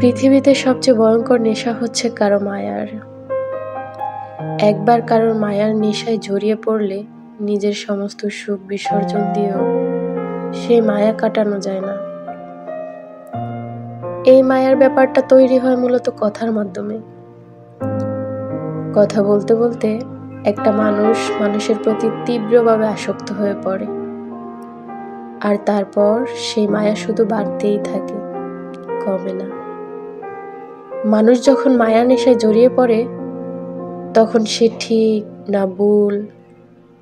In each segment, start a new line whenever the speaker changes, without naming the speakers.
পৃথিবীতে সবচেয়ে ভয়ঙ্কর নেশা হচ্ছে কারো মায়ার। একবার কারোর মায়ার নেশায় জড়িয়ে পড়লে নিজের সমস্ত সুখ বিসর্জন দিয়েও সেই মায়া কাটানো যায় না। এই মায়ার ব্যাপারটা তৈরি হয় মূলত কথার মাধ্যমে। কথা বলতে বলতে একটা মানুষের প্রতি তীব্রভাবে আসক্ত হয়ে পড়ে, আর তারপর সেই মায়া শুধু বাড়তেই থাকে, কমে না। মানুষ যখন মায়া নেশায় জড়িয়ে পড়ে তখন সে ঠিক না ভুল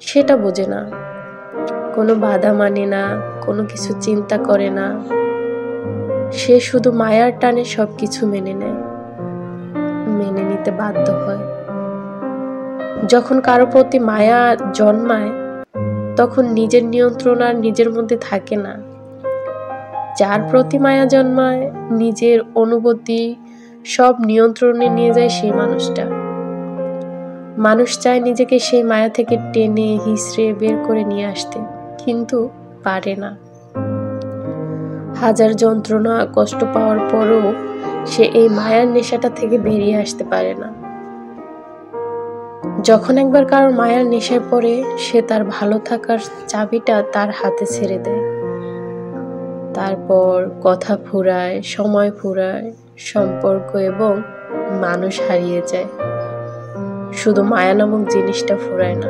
সেটা বোঝে না, কোনো বাধা মানে না, কোনো কিছু চিন্তা করে না। সে শুধু মায়ার টানে সবকিছু মেনে নেয়, মেনে নিতে বাধ্য হয়। যখন কারো প্রতি মায়া জন্মায় তখন নিজের নিয়ন্ত্রণ আর নিজের মধ্যে থাকে না। যার প্রতি মায়া জন্মায় নিজের অনুভূতি সব নিয়ন্ত্রণে নিয়ে যায় সেই মানুষটা। মানুষ চায় নিজেকে সেই মায়া থেকে টেনে হিঁচড়ে বের করে নিয়ে আসতে, কিন্তু পারে না। হাজার যন্ত্রণা কষ্ট পাওয়ার পরও সে এই মায়ার নেশাটা থেকে বেরিয়ে আসতে পারে না। যখন একবার কারোর মায়ার নেশায় পড়ে সে তার ভালো থাকার চাবিটা তার হাতে ছেড়ে দেয়। তারপর কথা ফুরায়, সময় ফুরায়, সম্পর্ক এবং মানুষ হারিয়ে যায়, শুধু মায়া নামক জিনিসটা ফুরায় না।